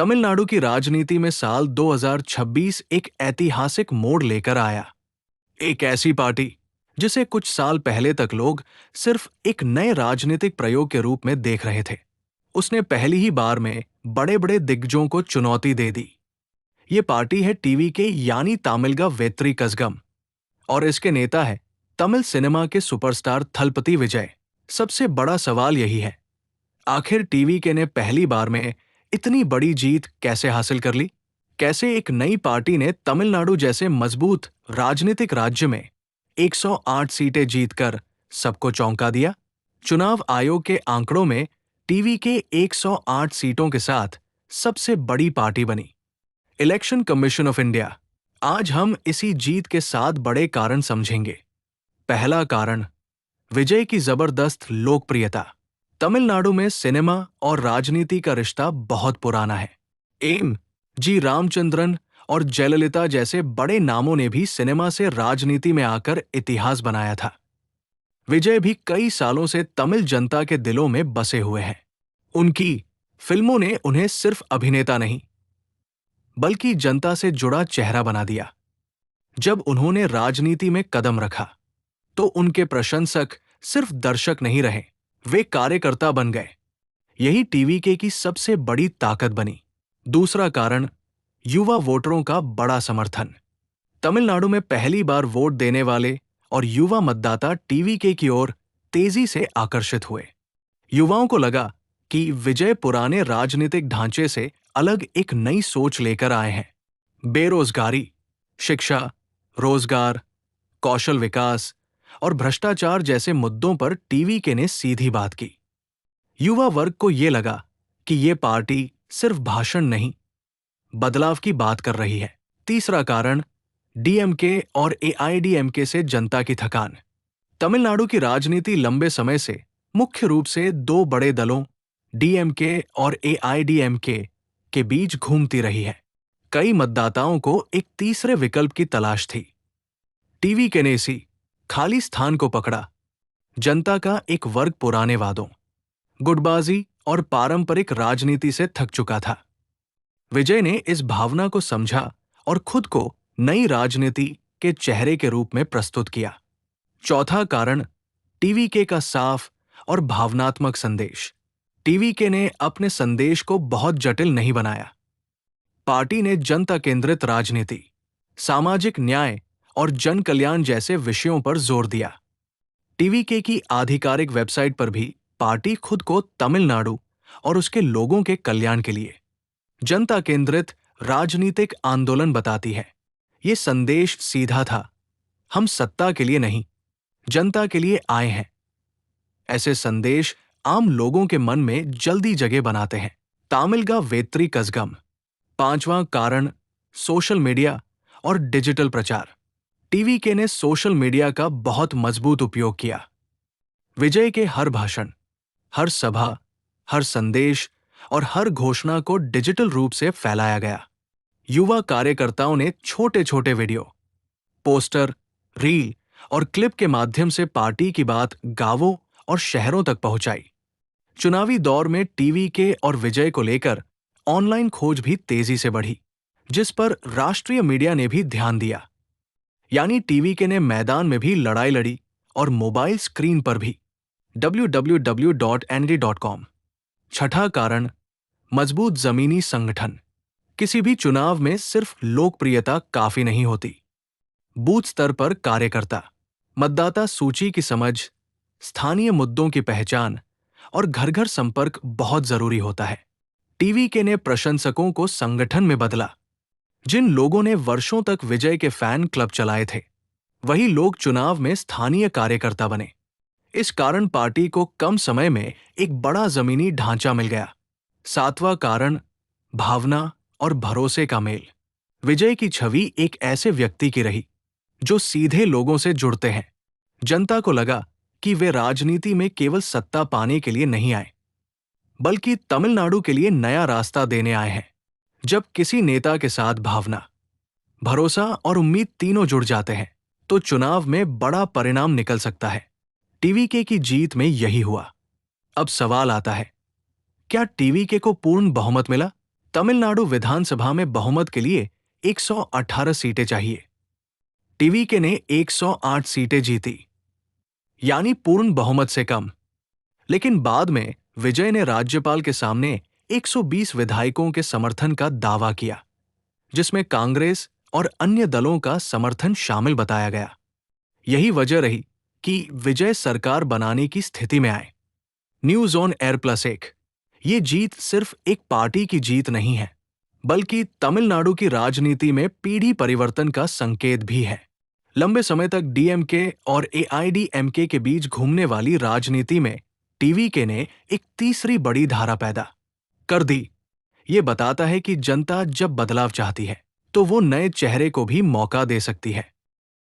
तमिलनाडु की राजनीति में साल 2026 एक ऐतिहासिक मोड़ लेकर आया। एक ऐसी पार्टी जिसे कुछ साल पहले तक लोग सिर्फ एक नए राजनीतिक प्रयोग के रूप में देख रहे थे, उसने पहली ही बार में बड़े बड़े दिग्गजों को चुनौती दे दी। ये पार्टी है टीवी के यानी तामिलगा वेत्री कज़गम और इसके नेता है तमिल सिनेमा के सुपरस्टार थलपति विजय। सबसे बड़ा सवाल यही है, आखिर टीवी के ने पहली बार में इतनी बड़ी जीत कैसे हासिल कर ली? कैसे एक नई पार्टी ने तमिलनाडु जैसे मजबूत राजनीतिक राज्य में 108 सीटें जीतकर सबको चौंका दिया? चुनाव आयोग के आंकड़ों में टीवी के 108 सीटों के साथ सबसे बड़ी पार्टी बनी। Election commission of India. आज हम इसी जीत के 7 बड़े कारण समझेंगे। पहला कारण, विजय की जबरदस्त लोकप्रियता। तमिलनाडु में सिनेमा और राजनीति का रिश्ता बहुत पुराना है। एम जी रामचंद्रन और जयललिता जैसे बड़े नामों ने भी सिनेमा से राजनीति में आकर इतिहास बनाया था। विजय भी कई सालों से तमिल जनता के दिलों में बसे हुए हैं। उनकी फिल्मों ने उन्हें सिर्फ अभिनेता नहीं, बल्कि जनता से जुड़ा चेहरा बना दिया। जब उन्होंने राजनीति में कदम रखा, तो उनके प्रशंसक सिर्फ दर्शक नहीं रहे, वे कार्यकर्ता बन गए। यही टीवी के की सबसे बड़ी ताकत बनी। दूसरा कारण, युवा वोटरों का बड़ा समर्थन। तमिलनाडु में पहली बार वोट देने वाले और युवा मतदाता टीवी के की ओर तेजी से आकर्षित हुए। युवाओं को लगा कि विजय पुराने राजनीतिक ढांचे से अलग एक नई सोच लेकर आए हैं। बेरोजगारी, शिक्षा, रोजगार, कौशल विकास और भ्रष्टाचार जैसे मुद्दों पर टीवी के ने सीधी बात की। युवा वर्ग को यह लगा कि ये पार्टी सिर्फ भाषण नहीं, बदलाव की बात कर रही है। तीसरा कारण, डीएमके और एआईडीएमके से जनता की थकान। तमिलनाडु की राजनीति लंबे समय से मुख्य रूप से 2 बड़े दलों डीएमके और एआईडीएमके के बीच घूमती रही है। कई मतदाताओं को एक तीसरे विकल्प की तलाश थी। टीवी के ने इसी खाली स्थान को पकड़ा। जनता का एक वर्ग पुराने वादों, गुटबाजी और पारंपरिक राजनीति से थक चुका था। विजय ने इस भावना को समझा और खुद को नई राजनीति के चेहरे के रूप में प्रस्तुत किया। चौथा कारण, टीवी के का साफ और भावनात्मक संदेश। टीवी के ने अपने संदेश को बहुत जटिल नहीं बनाया। पार्टी ने जनता केंद्रित राजनीति, सामाजिक न्याय और जन कल्याण जैसे विषयों पर जोर दिया। टीवी के की आधिकारिक वेबसाइट पर भी पार्टी खुद को तमिलनाडु और उसके लोगों के कल्याण के लिए जनता केंद्रित राजनीतिक आंदोलन बताती है। ये संदेश सीधा था, हम सत्ता के लिए नहीं, जनता के लिए आए हैं। ऐसे संदेश आम लोगों के मन में जल्दी जगह बनाते हैं। तामिलगा वेत्री कज़गम। पांचवां कारण, सोशल मीडिया और डिजिटल प्रचार। टीवी के ने सोशल मीडिया का बहुत मजबूत उपयोग किया। विजय के हर भाषण, हर सभा, हर संदेश और हर घोषणा को डिजिटल रूप से फैलाया गया। युवा कार्यकर्ताओं ने छोटे छोटे वीडियो, पोस्टर, रील और क्लिप के माध्यम से पार्टी की बात गांवों और शहरों तक पहुंचाई। चुनावी दौर में टीवी के और विजय को लेकर ऑनलाइन खोज भी तेजी से बढ़ी, जिस पर राष्ट्रीय मीडिया ने भी ध्यान दिया। यानी टीवी के ने मैदान में भी लड़ाई लड़ी और मोबाइल स्क्रीन पर भी। www.nd.com। छठा कारण, मजबूत जमीनी संगठन। किसी भी चुनाव में सिर्फ लोकप्रियता काफी नहीं होती। बूथ स्तर पर कार्यकर्ता, मतदाता सूची की समझ, स्थानीय मुद्दों की पहचान और घर घर संपर्क बहुत जरूरी होता है। टीवी के ने प्रशंसकों को संगठन में बदला। जिन लोगों ने वर्षों तक विजय के फैन क्लब चलाए थे, वही लोग चुनाव में स्थानीय कार्यकर्ता बने। इस कारण पार्टी को कम समय में एक बड़ा जमीनी ढांचा मिल गया। सातवां कारण, भावना और भरोसे का मेल। विजय की छवि एक ऐसे व्यक्ति की रही जो सीधे लोगों से जुड़ते हैं। जनता को लगा कि वे राजनीति में केवल सत्ता पाने के लिए नहीं आए, बल्कि तमिलनाडु के लिए नया रास्ता देने आए हैं। जब किसी नेता के साथ भावना, भरोसा और उम्मीद तीनों जुड़ जाते हैं, तो चुनाव में बड़ा परिणाम निकल सकता है। टीवी के की जीत में यही हुआ। अब सवाल आता है, क्या टीवी के को पूर्ण बहुमत मिला? तमिलनाडु विधानसभा में बहुमत के लिए 118 सीटें चाहिए। टीवीके ने 108 सीटें जीती, यानी पूर्ण बहुमत से कम। लेकिन बाद में विजय ने राज्यपाल के सामने 120 विधायकों के समर्थन का दावा किया, जिसमें कांग्रेस और अन्य दलों का समर्थन शामिल बताया गया। यही वजह रही कि विजय सरकार बनाने की स्थिति में आए। न्यूज ऑन एयर प्लस एक, ये जीत सिर्फ एक पार्टी की जीत नहीं है, बल्कि तमिलनाडु की राजनीति में पीढ़ी परिवर्तन का संकेत भी है। लंबे समय तक डीएमके और एआईडीएमके के बीच घूमने वाली राजनीति में टीवीके ने एक तीसरी बड़ी धारा पैदा कर दी। ये बताता है कि जनता जब बदलाव चाहती है तो वो नए चेहरे को भी मौका दे सकती है।